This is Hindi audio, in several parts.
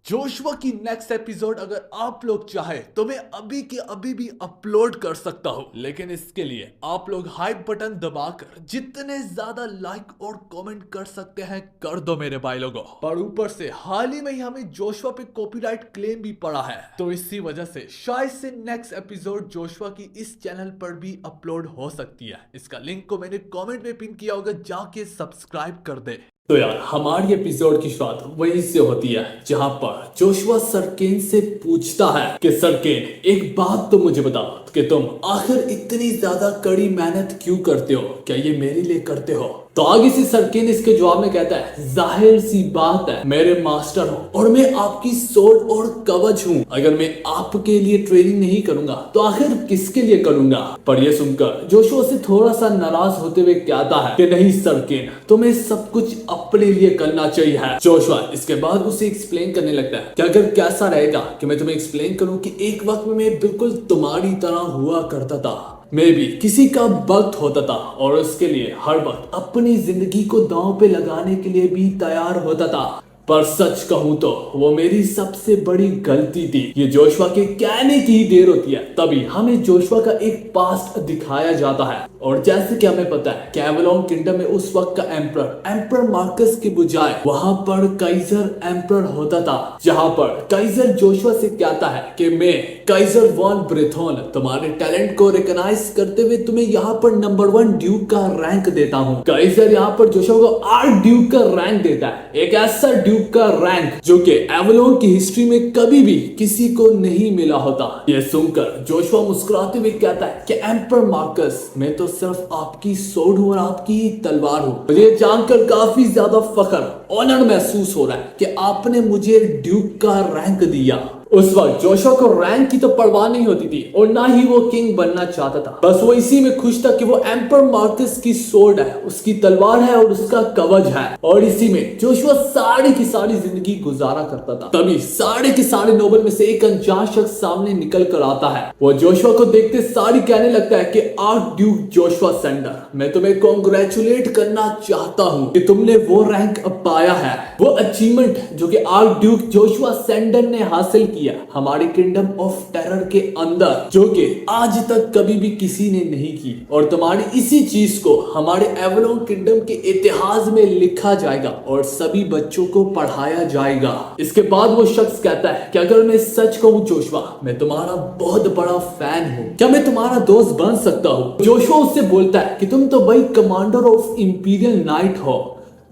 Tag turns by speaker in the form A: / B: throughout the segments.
A: जोशुआ की नेक्स्ट एपिसोड अगर आप लोग चाहे तो मैं अभी के अभी भी अपलोड कर सकता हूँ, लेकिन इसके लिए आप लोग हाइप बटन दबाकर जितने ज्यादा लाइक और कमेंट कर सकते हैं कर दो मेरे भाई लोगों। पर ऊपर से हाल ही में ही हमें जोशुआ पे कॉपीराइट क्लेम भी पड़ा है, तो इसी वजह से शायद से नेक्स्ट एपिसोड जोशुआ की इस चैनल पर भी अपलोड हो सकती है। इसका लिंक को मैंने कॉमेंट में पिन किया होगा, जाके सब्सक्राइब कर दे। तो यार हमारी एपिसोड की शुरुआत वहीं से होती है जहां पर जोशुआ सरकेन से पूछता है कि सरकेन एक बात तो मुझे बताओ कि तुम आखिर इतनी ज्यादा कड़ी मेहनत क्यों करते हो, क्या ये मेरे लिए करते हो? तो आगे से सरकेन इसके जवाब में कहता है जाहिर सी बात है, मेरे मास्टर हो और मैं आपकी सोर्ड और कवच हूँ। अगर मैं आपके लिए ट्रेनिंग नहीं करूंगा तो आखिर किसके लिए करूंगा? पर यह सुनकर जोशुआ से थोड़ा सा नाराज होते हुए कहता है कि नहीं सरकेन, तुम्हें सब कुछ अपने लिए करना चाहिए। जोशुआ इसके बाद उसे एक्सप्लेन करने लगता है कि अगर कैसा रहेगा कि मैं तुम्हें एक्सप्लेन करूं कि एक वक्त में मैं बिल्कुल तुम्हारी तरह हुआ करता था, मैं भी किसी का वक्त होता था और उसके लिए हर वक्त अपनी जिंदगी को दांव पे लगाने के लिए भी तैयार होता था। पर सच कहूं तो वो मेरी सबसे बड़ी गलती थी। ये जोशुआ के कहने की ही देर होती है तभी हमें जोशुआ का एक पास्ट दिखाया जाता है, और जैसे कि हमें पता है कि एवलोन किंगडम में उस वक्त का एम्परर मार्कस के बजाय वहां पर काइजर एम्परर होता था, जहां पर काइजर जोशुआ से कहता है कि मैं काइजर वॉन ब्रेथोन तुम्हारे टैलेंट को रिकॉग्नाइज करते हुए तुम्हें यहाँ पर नंबर 1 ड्यूक का रैंक देता हूँ। काइजर यहाँ पर जोशुआ को आर्च ड्यूक का रैंक देता है, एक ऐसा ड्यूक का रैंक जो कि एवलोन की हिस्ट्री में कभी भी किसी को नहीं मिला होता। यह सुनकर जोशुआ मुस्कुराते हुए कहता है कि एम्परर मार्कस, मैं तो सिर्फ आपकी सोर्ड हूँ और आपकी तलवार हूँ। मुझे जानकर काफी ज्यादा फख्र ऑनर महसूस हो रहा है कि आपने मुझे ड्यूक का रैंक दिया। उस वक्त जोशुआ को रैंक की तो परवाह नहीं होती थी और ना ही वो किंग बनना चाहता था, बस वो इसी में खुश था कि वो एम्परर मार्कस की सोर्ड है, उसकी तलवार है और उसका कवच है, और इसी में जोशुआ सारी की सारी जिंदगी गुजारा करता था। तभी सारे के सारे नोबल में से एक अनजान शख्स सामने निकल कर आता है। वो जोशुआ को देखते सारी कहने लगता है कि आर्क ड्यूक जोशुआ सेंडर, मैं तुम्हें कॉन्ग्रेचुलेट करना चाहता हूँ कि तुमने वो रैंक पाया है, वो अचीवमेंट जो कि आर्क ड्यूक जोशुआ सेंडर ने हासिल किया हमारे किंगडम ऑफ टेरर के अंदर, जो कि आज तक कभी भी किसी ने नहीं की, और तुम्हारी इसी चीज को हमारे एवलोन किंगडम के इतिहास में लिखा जाएगा और सभी बच्चों को पढ़ाया जाएगा। इसके बाद वो शख्स कहता है कि अगर मैं सच कहूं जोशुआ, मैं तुम्हारा बहुत बड़ा फैन हूं, क्या मैं तुम्हारा दोस्त बन सकता हूं? जोशुआ उससे बोलता है कि तुम तो भाई कमांडर ऑफ इंपीरियल नाइट हो।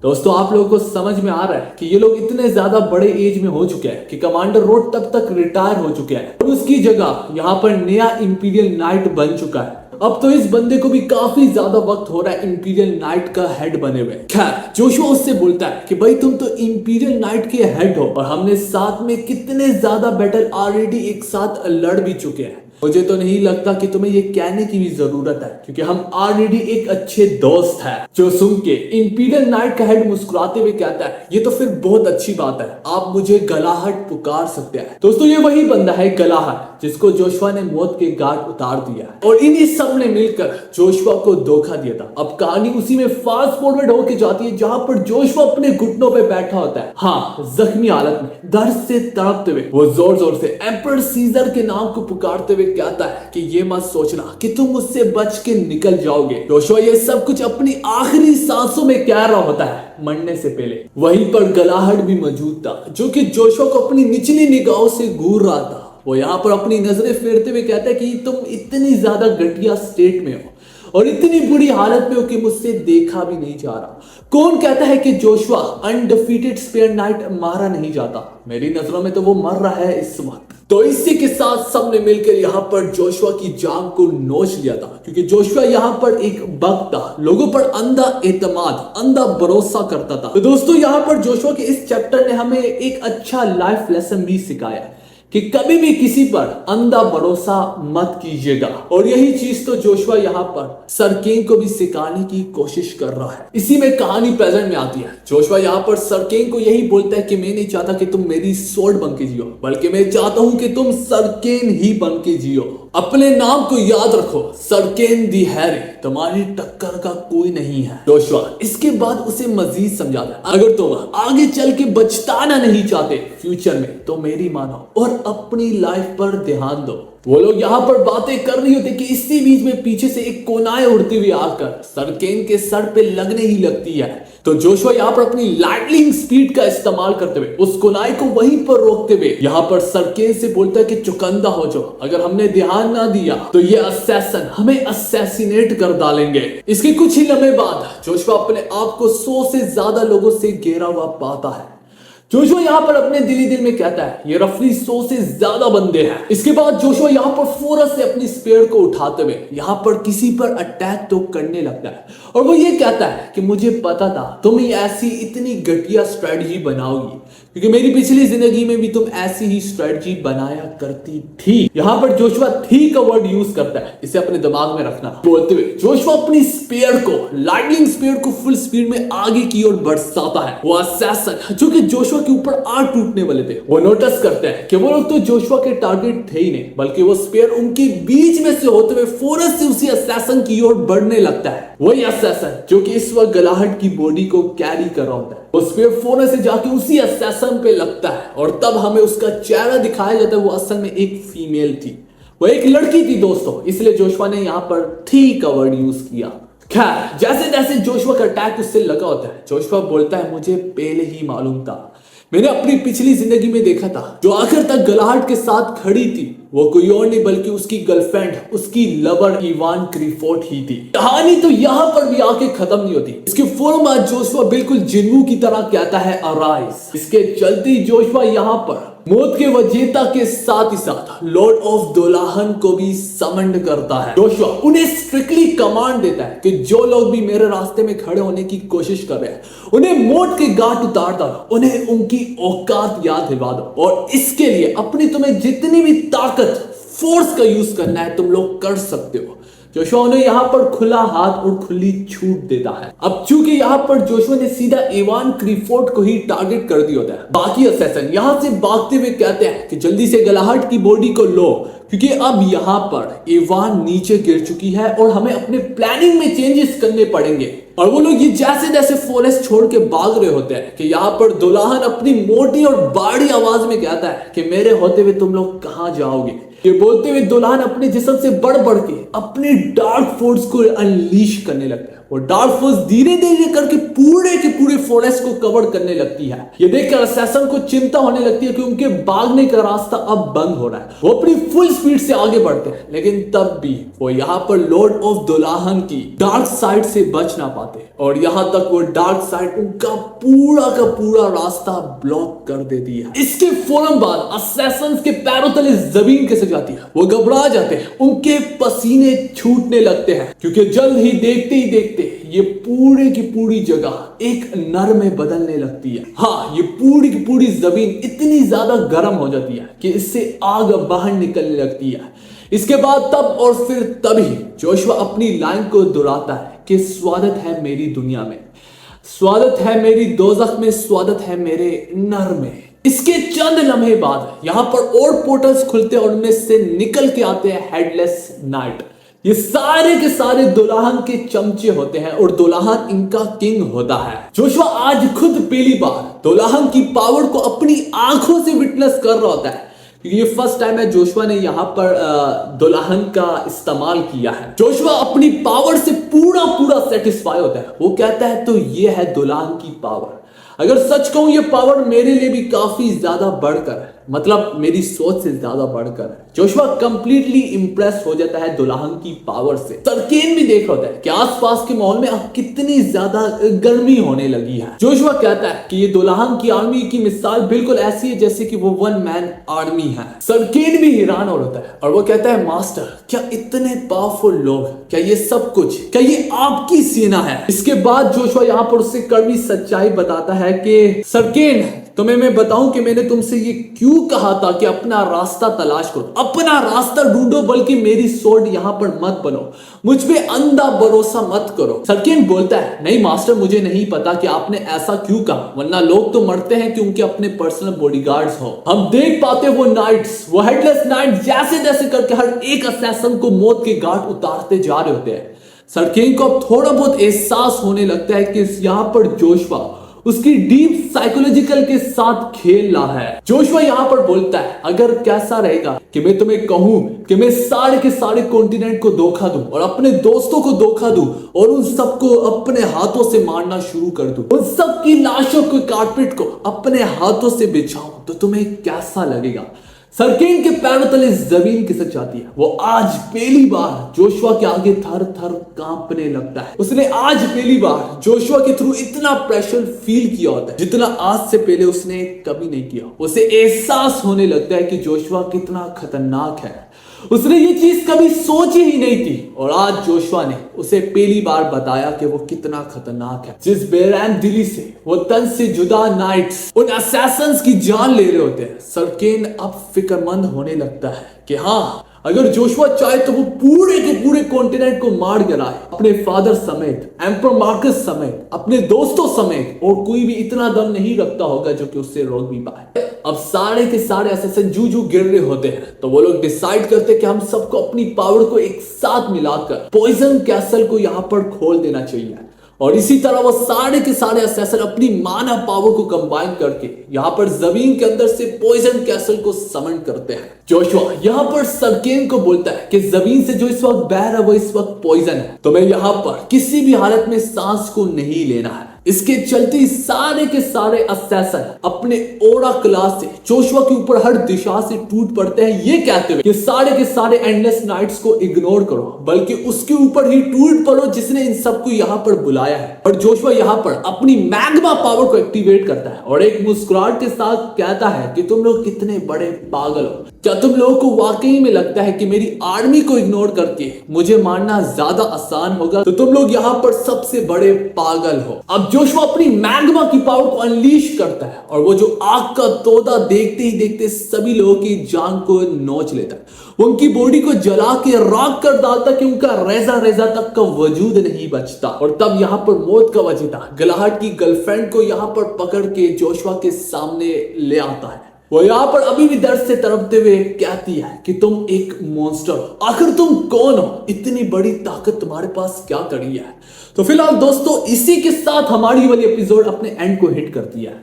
A: दोस्तों आप लोगों को समझ में आ रहा है कि ये लोग इतने ज्यादा बड़े एज में हो चुके हैं कि कमांडर रोड तब तक रिटायर हो चुके हैं और उसकी जगह यहाँ पर नया इंपीरियल नाइट बन चुका है। अब तो इस बंदे को भी काफी ज्यादा वक्त हो रहा है इंपीरियल नाइट का हेड बने हुए। खैर जोशुआ उससे बोलता है कि भाई तुम तो इंपीरियल नाइट के हेड हो और हमने साथ में कितने ज्यादा बैटल ऑलरेडी एक साथ लड़ भी चुके हैं। मुझे तो नहीं लगता कि तुम्हें ये कहने की भी जरूरत है क्योंकि हम ऑलरेडी एक अच्छे दोस्त हैं। जो सुन के इंपीरियल नाइट का हेड मुस्कुराते हुए कहता है ये तो फिर बहुत अच्छी बात है, आप मुझे गलाहट पुकार सकते हैं। दोस्तों ये वही बंदा है गलाहट जिसको जोशुआ ने मौत के घाट उतार दिया और इन्हीं सब ने मिलकर जोशुआ को धोखा दिया था। अब कहानी उसी में फास्ट फॉरवर्ड होके जाती है जहां पर जोशुआ अपने घुटनों पे बैठा होता है, हाँ जख्मी हालत में दर्द से तड़पते हुए। वो जोर जोर से एम्परर सीजर के नाम को पुकारते हुए कहता है कि ये मत सोचना कि तुम मुझसे बच के निकल जाओगे। जोशुआ ये सब कुछ अपनी आखिरी सांसों में कह रहा होता है मरने से पहले। वहीं पर गलाहट भी मौजूद था जो कि जोशुआ को अपनी निचली निगाहों से घूर रहा था। वो यहाँ पर अपनी नजरें फेरते हुए कहता है कि तुम इतनी ज्यादा घटिया स्टेट में हो और इतनी बुरी हालत में हो कि मुझसे देखा भी नहीं जा रहा। कौन कहता है कि जोशुआ अनडिफीटेड स्पेयर नाइट मारा नहीं जाता? मेरी नजरों में तो वो मर रहा है इस वक्त। तो इसी के साथ सबने मिलकर यहाँ पर जोशुआ की जान को नोच लिया था क्योंकि जोशुआ यहाँ पर एक भक्त था, लोगों पर अंधा एतमाद अंधा भरोसा करता था। तो दोस्तों यहाँ पर जोशुआ के इस चैप्टर ने हमें एक अच्छा लाइफ लेसन भी सिखाया कि कभी भी किसी पर अंधा भरोसा मत कीजिएगा, और यही चीज तो जोशुआ यहाँ पर सरकेन को भी सिखाने की कोशिश कर रहा है। इसी में कहानी प्रेजेंट में आती है। जोशुआ यहाँ पर सरकेन को यही बोलता है कि मैं नहीं चाहता कि तुम मेरी सोर्ड बन के जियो, बल्कि मैं चाहता हूं कि तुम सरकेन ही बन के जियो। अपने नाम को याद रखो, सरकेन दी हैरी, तुम्हारी टक्कर का कोई नहीं है। जोशुआ इसके बाद उसे मजीद समझाता है, अगर तुम आगे चल के बचताना नहीं चाहते फ्यूचर में तो मेरी मानो और अपनी लाइफ पर ध्यान दो। वो लोग यहाँ पर बातें कर रही होती कि इसी बीच में पीछे से एक कोनाए उड़ती हुई आकर सरकेन के सर पे लगने ही लगती है। तो जोशुआ यहाँ पर अपनी लाइटनिंग स्पीड का इस्तेमाल करते हुए उस कोनाए को वहीं पर रोकते हुए यहाँ पर सरकेन से बोलता है कि चुकंदा हो जाओ, अगर हमने ध्यान ना दिया तो ये असैसन हमें असैसिनेट कर डालेंगे। इसके कुछ ही लम्हे बाद जोशुआ अपने आप को 100 से ज्यादा लोगों से घेरा हुआ पाता है। जोशुआ यहाँ पर अपने दिली दिल में कहता है ये रफली 100 से ज्यादा बंदे हैं। इसके बाद जोशुआ यहाँ पर फौरन से अपनी स्पेयर को उठाते हुए यहाँ पर किसी पर अटैक तो करने लगता है और वो ये कहता है कि मुझे पता था तुम ऐसी इतनी घटिया स्ट्रेटजी बनाओगी, क्योंकि मेरी पिछली जिंदगी में भी तुम ऐसी ही स्ट्रेटजी बनाया करती थी। यहाँ पर जोशुआ थी का वर्ड यूज करता है, इसे अपने दिमाग में रखना। बोलते हुए जोशुआ अपनी स्पेयर को, लाइटनिंग स्पेयर को फुल स्पीड में आगे की ओर बरसाता है। वो असैसन जो कि जोशुआ के ऊपर आ टूटने वाले थे वो नोटिस करते हैं कि वो लोग तो जोशुआ के टारगेट थे ही नहीं, बल्कि वो स्पेयर उनके बीच में से होते हुए फौरन से उसी असैसन की ओर बढ़ने लगता है। वही असैसन जो कि इस वक्त गलाहट की बॉडी को कैरी कर रहा होता है, वो स्पेयर फौरन से जाके उसी असैसन पे लगता है और तब हमें उसका चेहरा दिखाया जाता है। वो असल में एक फीमेल थी, वो एक लड़की थी दोस्तों, इसलिए जोशुआ ने यहाँ पर थी का वर्ड यूज किया। खैर जैसे जैसे जोशुआ का अटैक उससे लगा होता है, जोशुआ बोलता है मुझे पहले ही मालूम था, मैंने अपनी पिछली जिंदगी में देखा था जो आखिर तक गलाहट के साथ खड़ी थी वो कोई और नहीं बल्कि उसकी गर्लफ्रेंड, उसकी लवर इवान क्रीफोर्ड ही थी। कहानी तो यहाँ पर भी आके खत्म नहीं होती। इसके फौरन बाद जोशुआ बिल्कुल जिन्नू की तरह कहता है अराइज। इसके चलते ही जोशुआ यहाँ पर मौत के वजेता के साथ ही साथ लॉर्ड ऑफ दोलाहन को भी समंड करता है। जोशुआ उन्हें स्ट्रिक्टली कमांड देता है कि जो लोग भी मेरे रास्ते में खड़े होने की कोशिश कर रहे हैं उन्हें मौत के घाट उतार दो, उन्हें उनकी औकात याद दिला दो और इसके लिए अपनी तुम्हें जितनी भी ताकत, फोर्स का यूज करना है तुम लोग कर सकते हो। जोशुआ उन्हें यहाँ पर खुला हाथ और खुली छूट देता है। अब चूंकि यहाँ पर जोशुआ ने सीधा इवान क्रीफोर्ड को ही टारगेट कर दिया होता है, बाकी असैसन यहाँ से भागते हुए कहते हैं कि जल्दी से गलाहट की बॉडी को लो, क्योंकि अब यहाँ पर इवान नीचे गिर चुकी है और हमें अपने प्लानिंग में चेंजेस करने पड़ेंगे। और वो लोग ये जैसे जैसे फॉरेस्ट छोड़ के भाग रहे होते हैं कि यहाँ पर दुल्हन अपनी मोटी और बाड़ी आवाज में कहता है कि मेरे होते हुए तुम लोग कहाँ जाओगे। ये बोलते हुए दुल्हन अपने जिस्म से बढ़ बढ़ के अपनी डार्क फोर्स को अनलीश करने लगता है। वो डार्क फोर्स धीरे धीरे करके पूरे के पूरे फॉरेस्ट को कवर करने लगती है। ये देखकर असैसन को चिंता होने लगती है कि उनके भागने का रास्ता अब बंद हो रहा है। वो अपनी फुल स्पीड से आगे बढ़ते हैं, लेकिन तब भी वो यहाँ पर लॉर्ड ऑफ दोलाहन की डार्क साइड से बच ना पाते और यहाँ तक वो डार्क साइड उनका पूरा का पूरा रास्ता ब्लॉक कर देती है। इसके फौरन बाद असैसन्स के पैरों तले जमीन कैसे जाती है, वो घबरा जाते हैं, उनके पसीने छूटने लगते हैं, क्योंकि जल्द ही देखते ही देखते ये पूरे की पूरी जगह एक नर में बदलने लगती है। हाँ, ये पूरी की पूरी जमीन इतनी ज्यादा गर्म हो जाती है कि इससे आग बाहर निकलने लगती है। इसके बाद तब और फिर तभी जोशुआ अपनी लाइन को दोहराता है कि स्वागत है मेरी दुनिया में, स्वागत है मेरी दोज़ख में, स्वागत है मेरे नर में। इसके चंद लम्हे बाद यहाँ पर और पोर्टल्स खुलते हैं और उनमें से निकल के आते हैं हेडलेस नाइट। ये सारे के सारे दुल्हन के चमचे होते हैं और दुल्हन इनका किंग होता है। जोशुआ आज खुद पहली बार दुल्हन की पावर को अपनी आंखों से विटनेस कर रहा होता है, क्योंकि ये फर्स्ट टाइम है जोशुआ ने यहाँ पर दुल्हन का इस्तेमाल किया है। जोशुआ अपनी पावर से पूरा पूरा सेटिस्फाई होता है। वो कहता है तो ये है दुल्हन की पावर। अगर सच कहूं ये पावर मेरे लिए भी काफी ज्यादा बढ़कर है, मतलब मेरी सोच से ज्यादा बढ़कर है। जोशुआ कंप्लीटली इंप्रेस हो जाता है दुल्हन की पावर से। सरकेन भी देख रहा होता है कि आसपास के माहौल में अब कितनी ज्यादा गर्मी होने लगी है। जोशुआ कहता है कि ये दुल्हन की आर्मी की मिसाल बिल्कुल ऐसी है जैसे कि वो वन मैन आर्मी है। सरकेन भी हैरान हो रहा है और वो कहता है मास्टर, क्या इतने पावरफुल लोग, क्या ये सब कुछ, क्या ये आपकी सेना है? इसके बाद जोशुआ यहाँ पर उससे कड़वी सच्चाई बताता है है कि सरकेन, तुम्हें मैं बताऊं कि मैंने तुमसे ये क्यों कहा था कि अपना रास्ता तलाश करो, अपना रास्ता ढूंढो, बल्कि मेरी सोर्ड यहाँ पर मत बनो, मुझ पे अंधा भरोसा मत करो। सरकेन बोलता है, नहीं मास्टर, मुझे नहीं पता कि आपने ऐसा क्यों कहा, वरना लोग तो मरते हैं क्योंकि अपने पर्सनल बॉडीगार्ड्स हो। हम देख पाते वो नाइट्स, वो हेडलेस नाइट जैसे जैसे करके हर एक असैसन को मौत के घाट उतारते जा रहे होते हैं। सरकेन को अब थोड़ा बहुत एहसास होने लगता है कि यहाँ पर जोशुआ उसकी डीप साइकोलॉजिकल के साथ खेल रहा है। जोशुआ यहाँ पर बोलता है, अगर कैसा रहेगा कि मैं तुम्हें कहूं कि मैं सारे के सारे कॉन्टिनेंट को धोखा दूं और अपने दोस्तों को धोखा दूं और उन सबको अपने हाथों से मारना शुरू कर दूं, उन सब की लाशों को, कारपेट को अपने हाथों से बिछाऊं, तो तुम्हें कैसा लगेगा? सरकेन के पैरों तले जमीन खिसक जाती है। वो आज पहली बार जोशुआ के आगे थर थर कांपने लगता है। उसने आज पहली बार जोशुआ के थ्रू इतना प्रेशर फील किया होता है जितना आज से पहले उसने कभी नहीं किया। उसे एहसास होने लगता है कि जोशुआ कितना खतरनाक है। उसने ये चीज कभी सोची ही नहीं थी और आज जोशुआ ने उसे पहली बार बताया कि वो कितना खतरनाक है। जिस बेरहम दिली से वो तन से जुदा नाइट्स उन असैसन्स की जान ले रहे होते हैं, सरकेन अब फिक्रमंद होने लगता है कि हाँ, अगर जोशुआ चाहे तो वो पूरे के पूरे कॉन्टिनेंट को मार गिराए, अपने फादर समेत, एम्परर मार्कस समेत, अपने दोस्तों समेत, और कोई भी इतना दम नहीं रखता होगा जो कि उससे रोक भी पाए। अब सारे के सारे असैसिन जू गिर रहे होते हैं, तो वो लोग डिसाइड करते हैं कि हम सबको अपनी पावर को एक साथ मिलाकर पॉइजन कैसल को यहाँ पर खोल देना चाहिए। और इसी तरह वो सारे के सारे असैसिन अपनी मानव पावर को कंबाइन करके यहाँ पर जमीन के अंदर से पॉइजन कैसल को समन करते हैं। जोशुआ यहाँ पर सरकेन को बोलता है कि जमीन से जो इस वक्त बह रहा है वो इस वक्त पॉइजन है, तो मैं यहाँ पर किसी भी हालत में सांस को नहीं लेना है। इसके चलते सारे के सारे असैसिन अपने ओरा क्लास से जोशुआ के ऊपर हर दिशा से टूट पड़ते हैं, ये कहते हुए कि सारे के सारे एंडलेस नाइट्स को इग्नोर करो, बल्कि उसके ऊपर ही टूट पड़ो जिसने इन सबको यहाँ पर बुलाया है। और जोशुआ यहाँ पर अपनी मैग्मा पावर को एक्टिवेट करता है और एक मुस्कुराहट के साथ कहता है कि तुम लोग कितने बड़े पागल हो। क्या तुम लोगों को वाकई में लगता है कि मेरी आर्मी को इग्नोर करके मुझे मारना ज्यादा आसान होगा? तो तुम लोग यहाँ पर सबसे बड़े पागल हो। अब जोशुआ अपनी मैग्मा की पावर को अनलीश करता है और वो जो आग का तोता देखते ही देखते सभी लोगों की जान को नोच लेता है, उनकी बॉडी को जला के राख कर डालता कि उनका रेजा रेजा तक का वजूद नहीं बचता। और तब यहाँ पर मौत का वजीदा गलाहट की गर्लफ्रेंड को यहाँ पर पकड़ के जोशुआ के सामने ले आता है। वो यहाँ पर अभी भी दर्द से तड़पते हुए कहती है कि तुम एक मॉन्स्टर हो, आखिर तुम कौन हो, इतनी बड़ी ताकत तुम्हारे पास क्या करी है? तो फिलहाल दोस्तों, इसी के साथ हमारी वाली एपिसोड अपने एंड को हिट करती है।